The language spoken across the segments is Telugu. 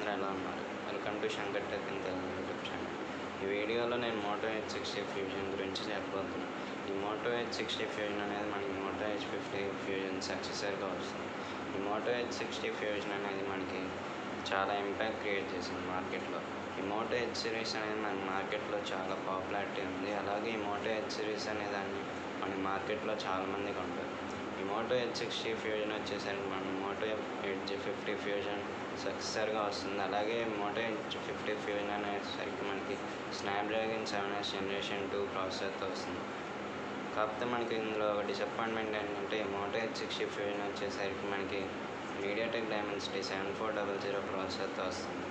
అందరూ ఎలా ఉన్నారు? Welcome to Shankar tech in Telugu YouTube channel. ఈ వీడియోలో నేను మోటో H60 ఫ్యూజన్ గురించి చెప్పబోతున్నాను. ఈ మోటో H60 ఫ్యూజన్ అనేది మనకి మోటో H50 ఫ్యూజన్ సక్సెసర్గా వస్తుంది. ఈ మోటో H60 ఫ్యూజన్ అనేది మనకి చాలా ఇంపాక్ట్ క్రియేట్ చేసింది మార్కెట్లో. ఈ మోటో H సిరీస్ అనేది మన మార్కెట్లో చాలా పాపులారిటీ ఉంది. అలాగే ఈ మోటో H సిరీస్ అనే దాన్ని మన మార్కెట్లో చాలామంది కొంటారు. ఈ మోటో H60 ఫ్యూజన్ వచ్చేసరికి మన మోటో H50 ఫ్యూజన్ సక్సెసర్గా వస్తుంది. అలాగే మోటో H50 ఫ్యూజన్ అనేసరికి మనకి స్నాప్డ్రాగన్ 7S జనరేషన్ 2 ప్రాసెసర్తో వస్తుంది. కాకపోతే మనకి ఇందులో ఒక డిసప్పాయింట్మెంట్ ఏంటంటే ఈ మోటో H60 ఫ్యూజన్ వచ్చేసరికి మనకి మీడియాటెక్ డైమెన్సిటీ 7400 ప్రాసెసర్తో వస్తుంది.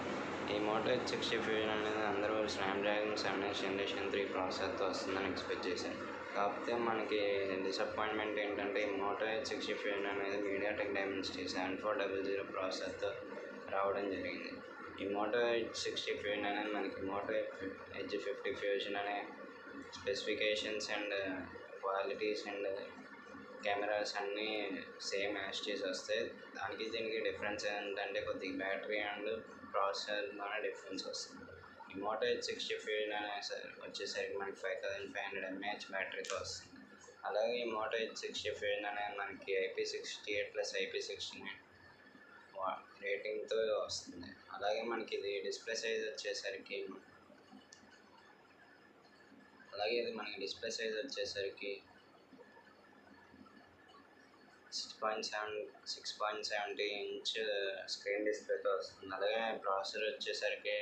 ఈ మోటో H60 ఫ్యూజన్ అనేది అందరూ స్నాప్డ్రాగన్ 7S జనరేషన్ 3 ప్రాసెసర్తో వస్తుందని ఎక్స్పెక్ట్ చేశారు. కాకపోతే మనకి డిసప్పాయింట్మెంట్ ఏంటంటే ఈ మోటో H60 ఫ్యూజన్ అనేది మీడియాటెక్ డైమెన్సిటీ 7400 ప్రాసెసర్తో రావడం జరిగింది. ఈ మోటో H60 ఫ్యూజన్ అనేది మనకి మోటో H50 ఫ్యూజన్ అనే specifications and qualities and cameras అన్నీ సేమ్ యాస్టీస్ వస్తాయి. దానికి దీనికి డిఫరెన్స్ ఏంటంటే కొద్దిగా బ్యాటరీ అండ్ ప్రాసెసర్లోనే డిఫరెన్స్ వస్తుంది. ఈ మోటో H60 ఫ్యూజన్ వచ్చేసరికి మనకి 5500 mAh బ్యాటరీతో వస్తుంది. అలాగే ఈ మోటో H60 ఫ్యూజన్ అనేది మనకి IP68+ IP69 రేటింగ్తో వస్తుంది. అలాగే మనకి ఇది డిస్ప్లే సైజ్ వచ్చేసరికి 6.70 ఇంచ్ స్క్రీన్ డిస్ప్లేతో వస్తుంది. అలాగే ప్రాసెసర్ వచ్చేసరికి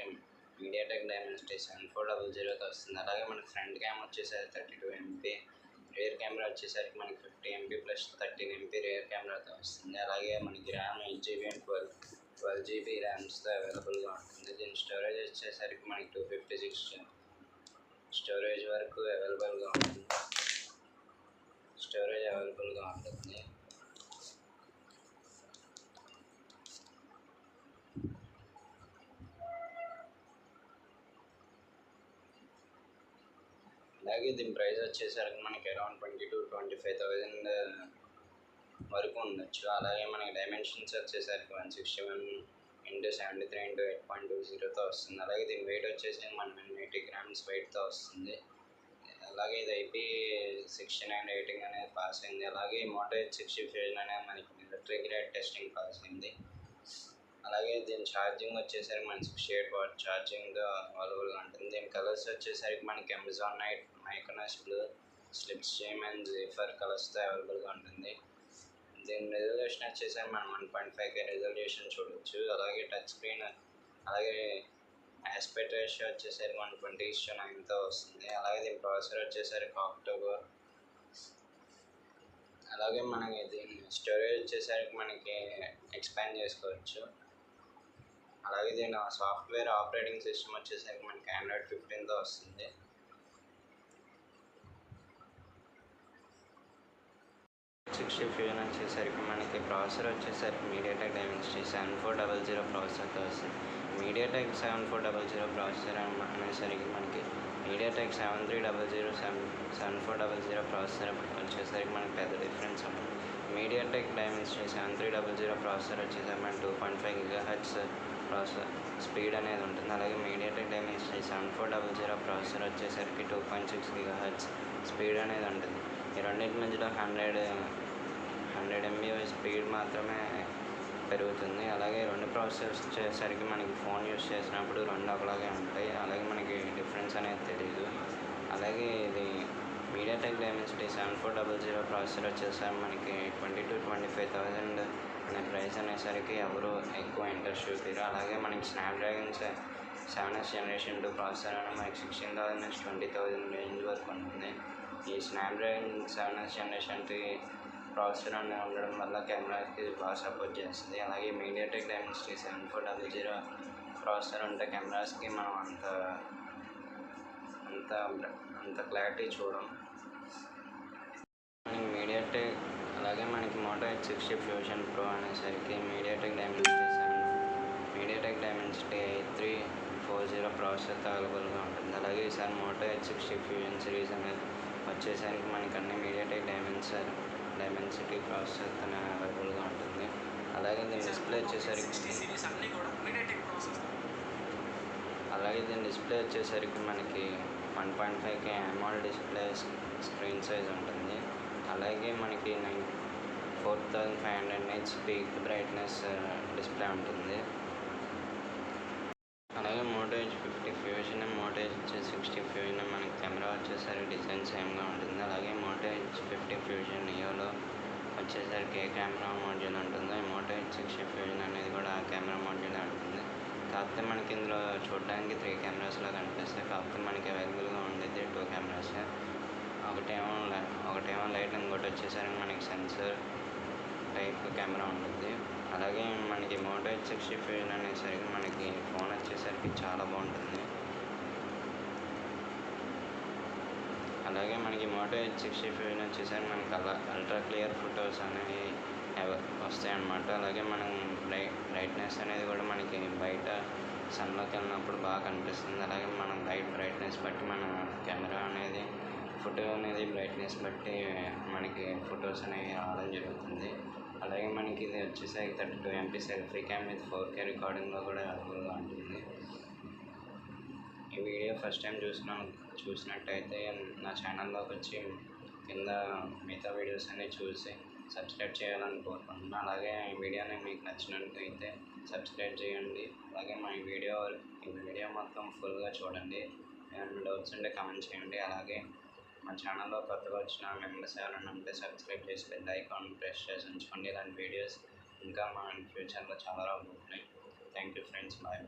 మీడియాటెక్ డైమెన్సిటీ 7400తో వస్తుంది. అలాగే మనకి ఫ్రంట్ క్యామ్ వచ్చేసరికి 32 MP, రియర్ కెమెరా వచ్చేసరికి మనకి 50 MP + 13 MP రియర్ కెమెరాతో వస్తుంది. అలాగే మనకి ర్యామ్ 8GB అండ్ 12GB ర్యామ్స్తో అవైలబుల్గా ఉంటుంది. దీని స్టోరేజ్ వచ్చేసరికి మనకి 256 స్టోరేజ్ వరకు అవైలబుల్గా ఉంటుంది. అలాగే దీని ప్రైస్ వచ్చేసరికి మనకి అరౌండ్ 20,000-25,000 వరకు ఉండొచ్చు. అలాగే మనకి డైమెన్షన్స్ వచ్చేసరికి 161x73x8.20తో వస్తుంది. అలాగే దీని వెయిట్ వచ్చేసి 180 grams వెయిట్తో వస్తుంది. అలాగే ఇది IP69 రేటింగ్ అనేది పాస్ అయింది. అలాగే మోటో H60 ఫ్యూజన్ అనేది మనకి మిలిటరీ గ్రేడ్ టెస్టింగ్ పాస్ అయింది. అలాగే దీని ఛార్జింగ్ వచ్చేసరికి మనకి 68 వాట్ ఛార్జింగ్తో అవైలబుల్గా ఉంటుంది. దీని కలర్స్ వచ్చేసరికి మనకి అమెజాన్ నైట్, మైకోనస్ బ్లూ, స్లిప్స్ట్రీమ్ అండ్ జెఫర్ కలర్స్తో అవైలబుల్గా ఉంటుంది. దీని రెజల్యూషన్ వచ్చేసరికి మనం 1.5K రెజల్యూషన్ చూడవచ్చు. అలాగే టచ్ స్క్రీన్, అలాగే ఆస్పెక్ట్ రేషియో వచ్చేసరికి 120:9తో వస్తుంది. అలాగే దీని ప్రాసెసర్ వచ్చేసరికి ఆక్టోకోర్. అలాగే మనకి దీని స్టోరేజ్ వచ్చేసరికి మనకి ఎక్స్పాండ్ చేసుకోవచ్చు. అలాగే దీని సాఫ్ట్వేర్ ఆపరేటింగ్ సిస్టమ్ వచ్చేసరికి మనకి Android 15తో వస్తుంది. H60 ఫ్యూజన్ వచ్చేసరికి మనకి ప్రాసెసర్ వచ్చేసరికి మీడియాటెక్ డైమెన్సిటీ 7400 ప్రాసెసర్తో వస్తుంది. మీడియాటెక్ 7400 ప్రాసెసర్ అనేసరికి మనకి మీడియాటెక్ 7300 ప్రాసెసర్ వచ్చేసరికి మనకి పెద్ద డిఫరెన్స్ ఉంటుంది. మీడియాటెక్ డైమెన్సిటీ 7300 ప్రాసెసర్ వచ్చేసరికి మనకి 2.5 GHz ప్రాసెసర్ స్పీడ్ అనేది ఉంటుంది. అలాగే మీడియాటెక్ డైమెన్సిటీ 7400 ప్రాసెసర్ వచ్చేసరికి 2.6 GHz స్పీడ్ అనేది ఉంటుంది. ఈ రెండింటి మధ్యలో 100 MB స్పీడ్ మాత్రమే పెరుగుతుంది. అలాగే రెండు ప్రాసెసర్స్ వచ్చేసరికి మనకి ఫోన్ యూస్ చేసినప్పుడు రెండు ఒకలాగే ఉంటాయి. అలాగే మనకి డిఫరెన్స్ అనేది తెలియదు. అలాగే ఇది మీడియాటెక్ డైమెన్సిటీ 7400 ప్రాసెసర్ వచ్చేసరికి మనకి 20,000-25,000 అనే ప్రైస్ అనేసరికి ఎవరు ఎక్కువ ఇంట్రెస్ట్ చూపారు. అలాగే మనకి స్నాప్డ్రాగన్ 7S జనరేషన్ 2 ప్రాసెసర్ అనేది మనకి 16,000-20,000 రేంజ్ వరకు ఉంటుంది. ఈ స్నాప్డ్రాగన్ 7S జనరేషన్ 3 ప్రాసెసర్ అనేది ఉండడం వల్ల కెమెరాకి బాగా సపోర్ట్ చేస్తుంది. అలాగే మీడియాటెక్ డైమెన్సిటీ 7400 ప్రాసెసర్ ఉంటే కెమెరాస్కి మనం అంత క్లారిటీ చూడం. మీడియాటెక్ అలాగే మనకి మోటో H60 ఫ్యూజన్ ప్రో అనేసరికి మీడియాటెక్ డైమెన్సిటీ 8340 ప్రాసెసర్తో అవైలబుల్గా ఉంటుంది. అలాగే ఈసారి మోటో H60 ఫ్యూజన్ సిరీస్ అనేది వచ్చేసరికి మనకి అన్ని మీడియాటెక్ డైమెన్సిటీ ప్రాసెసర్తో అవైలబుల్గా ఉంటుంది. అలాగే దీని డిస్ప్లే వచ్చేసరికి అలాగే దీని డిస్ప్లే వచ్చేసరికి మనకి 1.5K AMOLED display screen size ఉంటుంది. అలాగే మనకి 4500 nits పీక్ బ్రైట్నెస్ డిస్ప్లే ఉంటుంది. అలాగే Moto H50 fusion, Moto H60 fusion మనకి కెమెరా వచ్చేసరికి డిజైన్ సేమ్గా ఉంటుంది. అలాగే మోటో H50 ఫ్యూజన్ నియోలో వచ్చేసరికి ఏ కెమెరా మాడ్యూల్ ఉంటుందో ఈ మోటో H60 ఫ్యూజన్ అనేది కూడా ఆ కెమెరా మాడ్యూలే ఉంటుంది. కాకపోతే మనకి ఇందులో చూడడానికి 3 కెమెరాస్లా కనిపిస్తాయి. కాకపోతే మనకి అవైలబుల్గా ఉండేది 2 కెమెరాస్. ఒకటేమో లైట్, ఇంకోటి వచ్చేసరికి మనకి సెన్సర్ టైప్ కెమెరా ఉంటుంది. అలాగే మనకి మోటో H60 ఫ్యూజన్ అనేసరికి మనకి ఫోన్ వచ్చేసరికి చాలా బాగుంటుంది. అలాగే మనకి మోటో H60 ఫ్యూజన్ వచ్చేసరికి మనకి అల్ట్రా క్లియర్ ఫొటోస్ అనేవి వస్తాయన్నమాట. అలాగే మనం బ్రైట్నెస్ అనేది కూడా మనకి బయట సన్లోకి వెళ్ళినప్పుడు బాగా కనిపిస్తుంది. అలాగే మనం లైట్ బ్రైట్నెస్ బట్టి మన కెమెరా అనేది ఫోటో అనేది బ్రైట్నెస్ బట్టి మనకి ఫొటోస్ అనేవి రావడం జరుగుతుంది. అలాగే మనకి ఇది వచ్చేసరికి 32 MP selfie cam with 4K రికార్డింగ్లో కూడా అవైలబుల్గా ఉంటుంది. ఈ వీడియో ఫస్ట్ టైం చూసినట్టయితే నా ఛానల్లోకి వచ్చి కింద మిగతా వీడియోస్ అన్నీ చూసి సబ్స్క్రైబ్ చేయాలని కోరుకుంటున్నాను. అలాగే ఈ వీడియోని మీకు నచ్చినట్లయితే సబ్స్క్రైబ్ చేయండి. అలాగే ఈ వీడియో మొత్తం ఫుల్గా చూడండి. ఏమైనా డౌట్స్ ఉంటే కామెంట్ చేయండి. అలాగే మా ఛానల్లో కొత్తగా వచ్చిన మెంబర్స్ ఎవరైనా ఉంటే సబ్స్క్రైబ్ చేసి బెల్ ఐకాన్ ప్రెస్ చేసి ఉంచుకోండి. ఇలాంటి వీడియోస్ ఇంకా మా ఫ్యూచర్లో చాలా రాబోతున్నాయి. Thank you friends. బాయ్.